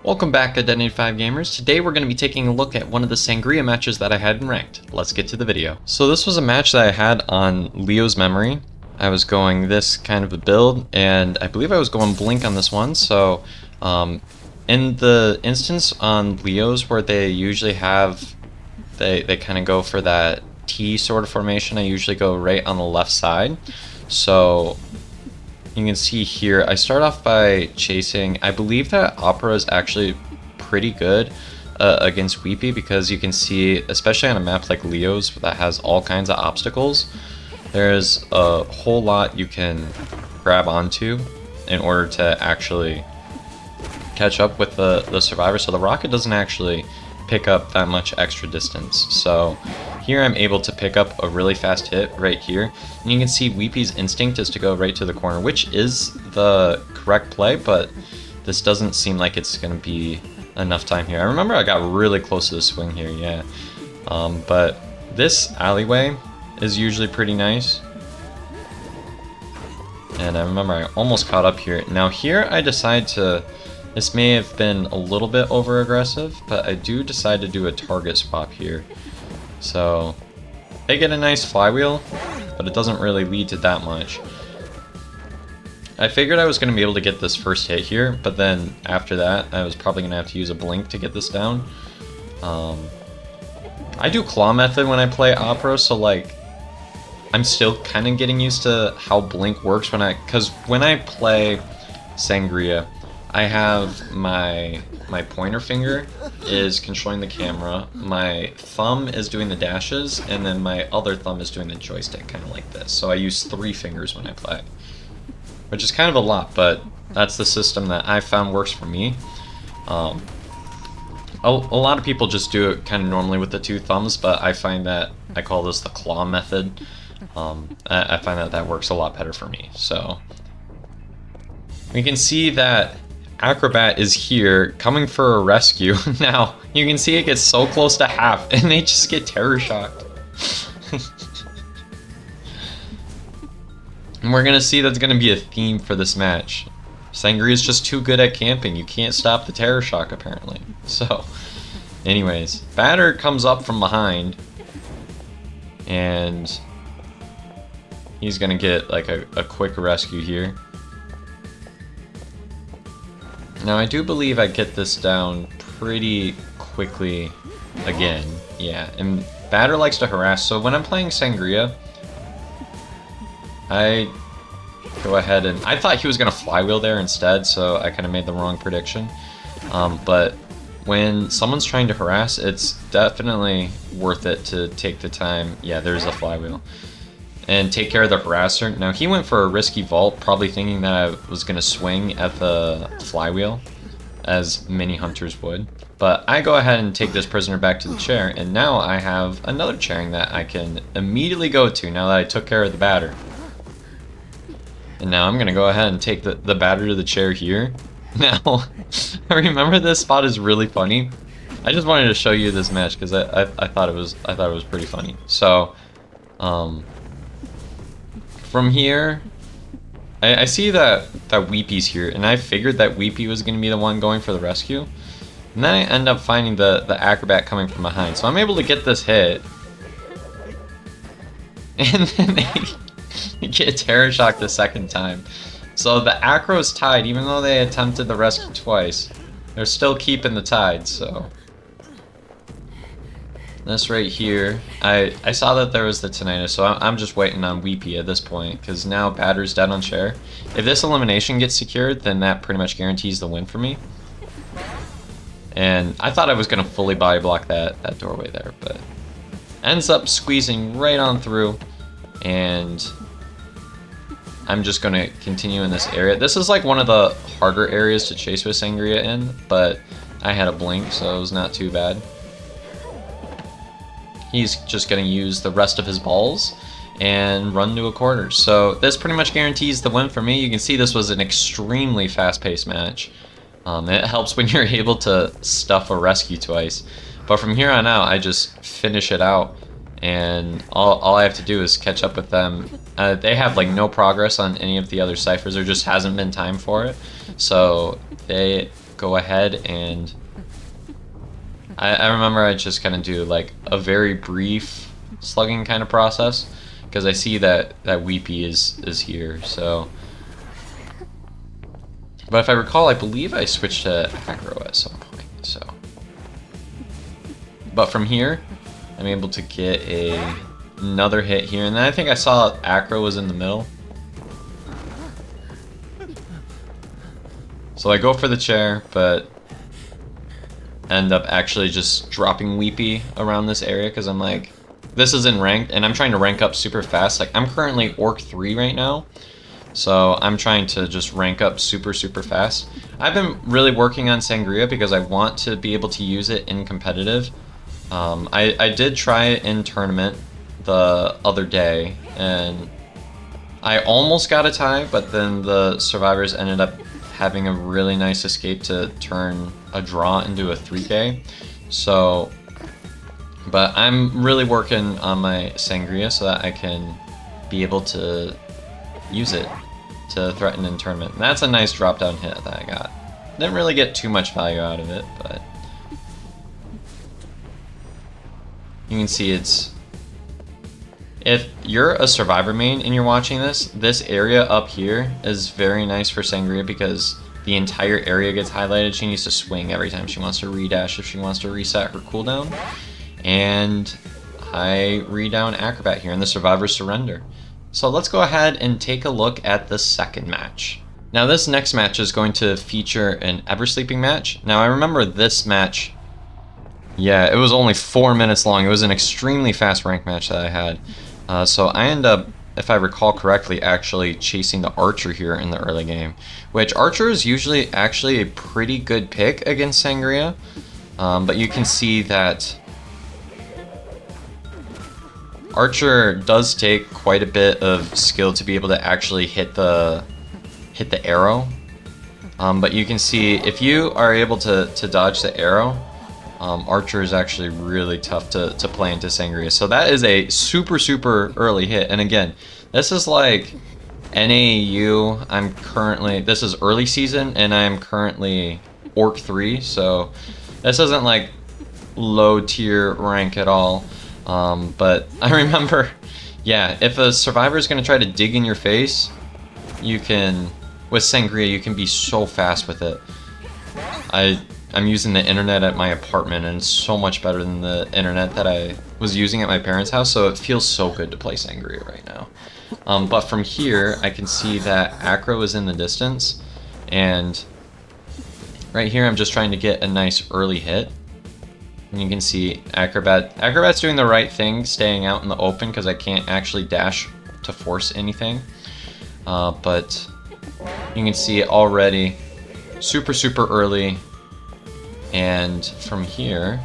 Welcome back, Identity 5 Gamers. Today we're going to be taking a look at one of the Sangria matches that I had in Ranked. Let's get to the video. So this was a match that I had on Leo's memory. I was going this kind of a build, and I believe I was going Blink on this one. So in the instance on Leo's where they usually have, they kind of go for that T sort of formation, I usually go right on the left side. So you can see here, I start off by chasing. I believe that Opera is actually pretty good against Weepy because you can see, especially on a map like Leo's that has all kinds of obstacles, there's a whole lot you can grab onto in order to actually catch up with the survivor. So the rocket doesn't actually pick up that much extra distance. So here I'm able to pick up a really fast hit right here. And you can see Weepy's instinct is to go right to the corner, which is the correct play, but this doesn't seem like it's going to be enough time here. I remember I got really close to the swing here, yeah. But this alleyway is usually pretty nice. And I remember I almost caught up here. Now here I decide to, this may have been a little bit over aggressive, but I do decide to do a target swap here. So they get a nice flywheel, but it doesn't really lead to that much. I figured I was going to be able to get this first hit here, but then after that I was probably going to have to use a blink to get this down. I do claw method when I play Opera, so like I'm still kind of getting used to how blink works because when I play Sangria, I have my pointer finger is controlling the camera, my thumb is doing the dashes, and then my other thumb is doing the joystick, kind of like this. So I use 3 fingers when I play, which is kind of a lot, but that's the system that I found works for me. A lot of people just do it kind of normally with the 2 thumbs, but I find that I call this the claw method. I find that works a lot better for me. So we can see that Acrobat is here coming for a rescue. Now you can see it gets so close to half and they just get terror shocked. And we're gonna see that's gonna be a theme for this match. Sangria is just too good at camping. You can't stop the terror shock apparently. So anyways, Batter comes up from behind and he's gonna get like a quick rescue here. Now I do believe I get this down pretty quickly again, yeah, and Batter likes to harass, so when I'm playing Sangria, I go ahead and, I thought he was going to flywheel there instead, so I kind of made the wrong prediction, but when someone's trying to harass, it's definitely worth it to take the time, yeah, there's a flywheel, and take care of the harasser. Now he went for a risky vault, probably thinking that I was going to swing at the flywheel, as many hunters would. But I go ahead and take this prisoner back to the chair, and now I have another chairing that I can immediately go to now that I took care of the Batter. And now I'm going to go ahead and take the Batter to the chair here. Now, I remember this spot is really funny. I just wanted to show you this match because I thought it was pretty funny. So, from here, I see that Weepy's here, and I figured that Weepy was going to be the one going for the rescue. And then I end up finding the Acrobat coming from behind. So I'm able to get this hit. And then they get terror shocked the second time. So the Acro's tied, even though they attempted the rescue twice. They're still keeping the tide, so. This right here, I saw that there was the tinnitus, so I'm just waiting on Weepy at this point, because now Batter's dead on chair. If this elimination gets secured, then that pretty much guarantees the win for me. And I thought I was going to fully body block that doorway there, but ends up squeezing right on through, and I'm just going to continue in this area. This is like one of the harder areas to chase with Sangria in, but I had a blink, so it was not too bad. He's just going to use the rest of his balls and run to a corner. So this pretty much guarantees the win for me. You can see this was an extremely fast-paced match. It helps when you're able to stuff a rescue twice. But from here on out, I just finish it out. And all I have to do is catch up with them. They have like no progress on any of the other ciphers. There just hasn't been time for it. So they go ahead and I remember I just kind of do like a very brief slugging kind of process because I see that Weepy is here. So, but if I recall, I believe I switched to Acro at some point. So, but from here, I'm able to get another hit here, and then I think I saw Acro was in the middle. So I go for the chair, but end up actually just dropping Weepy around this area because I'm like, this is in ranked, and I'm trying to rank up super fast. Like, I'm currently Orc 3 right now, so I'm trying to just rank up super fast. I've been really working on Sangria because I want to be able to use it in competitive. I did try it in tournament the other day, and I almost got a tie, but then the survivors ended up having a really nice escape to turn a draw into a 3K. So, but I'm really working on my Sangria so that I can be able to use it to threaten in tournament. And that's a nice drop down hit that I got. Didn't really get too much value out of it, but you can see it's, if you're a survivor main and you're watching this area up here is very nice for Sangria because the entire area gets highlighted. She needs to swing every time she wants to redash if she wants to reset her cooldown. And I redown Acrobat here and the survivors surrender. So let's go ahead and take a look at the second match. Now this next match is going to feature an Eversleeping match. Now I remember this match, yeah, it was only 4 minutes long. It was an extremely fast rank match that I had. So I end up, if I recall correctly, actually chasing the Archer here in the early game, which Archer is usually actually a pretty good pick against Sangria, but you can see that Archer does take quite a bit of skill to be able to actually hit the arrow, but you can see if you are able to dodge the arrow, Archer is actually really tough to play into Sangria. So that is a super early hit. And again, this is like NAU. This is early season and I'm currently Orc 3. So this isn't like low tier rank at all. But I remember, yeah, if a survivor is going to try to dig in your face, you can, with Sangria, you can be so fast with it. I'm using the internet at my apartment and it's so much better than the internet that I was using at my parents' house, so it feels so good to play Sangria right now. But from here, I can see that Acro is in the distance, and right here I'm just trying to get a nice early hit. And you can see Acrobat's doing the right thing, staying out in the open because I can't actually dash to force anything. But you can see already super early. And from here,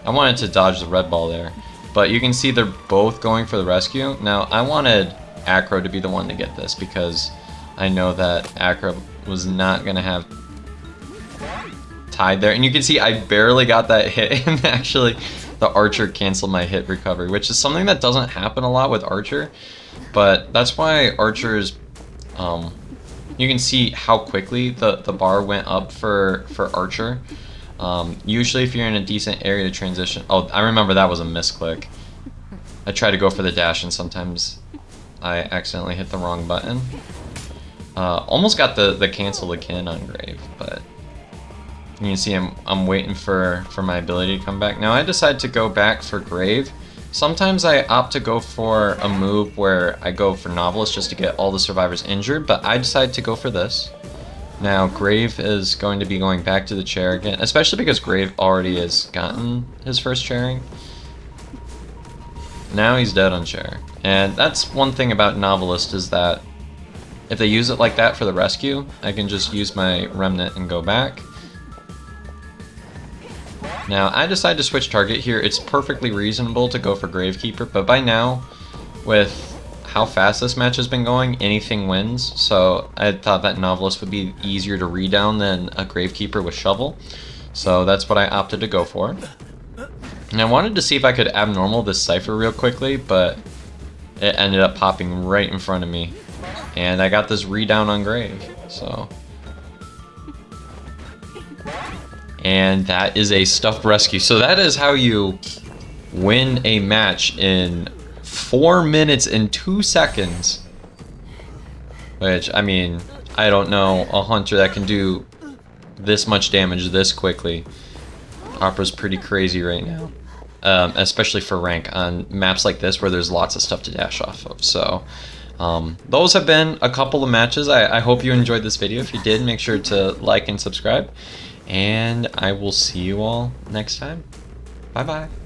I wanted to dodge the red ball there, but you can see they're both going for the rescue. Now, I wanted Acro to be the one to get this because I know that Acro was not going to have tied there. And you can see I barely got that hit, and actually the Archer canceled my hit recovery, which is something that doesn't happen a lot with Archer, but that's why Archer's you can see how quickly the bar went up for Archer. Usually if you're in a decent area to transition... Oh, I remember that was a misclick. I tried to go for the dash and sometimes I accidentally hit the wrong button. Almost got the cancel the kin on Grave, but you can see I'm waiting for my ability to come back. Now I decided to go back for Grave. Sometimes I opt to go for a move where I go for Novelist just to get all the survivors injured, but I decided to go for this. Now Grave is going to be going back to the chair again, especially because Grave already has gotten his first chairing. Now he's dead on chair. And that's one thing about Novelist is that if they use it like that for the rescue, I can just use my Remnant and go back. Now, I decided to switch target here. It's perfectly reasonable to go for Gravekeeper, but by now, with how fast this match has been going, anything wins. So I thought that Novelist would be easier to redown than a Gravekeeper with Shovel. So that's what I opted to go for. And I wanted to see if I could abnormal this Cypher real quickly, but it ended up popping right in front of me. And I got this redown on Grave, so... And that is a stuffed rescue. So that is how you win a match in 4 minutes and 2 seconds. Which, I mean, I don't know a hunter that can do this much damage this quickly. Opera's pretty crazy right now. Especially for rank on maps like this where there's lots of stuff to dash off of. So those have been a couple of matches. I hope you enjoyed this video. If you did, make sure to like and subscribe. And I will see you all next time. Bye bye.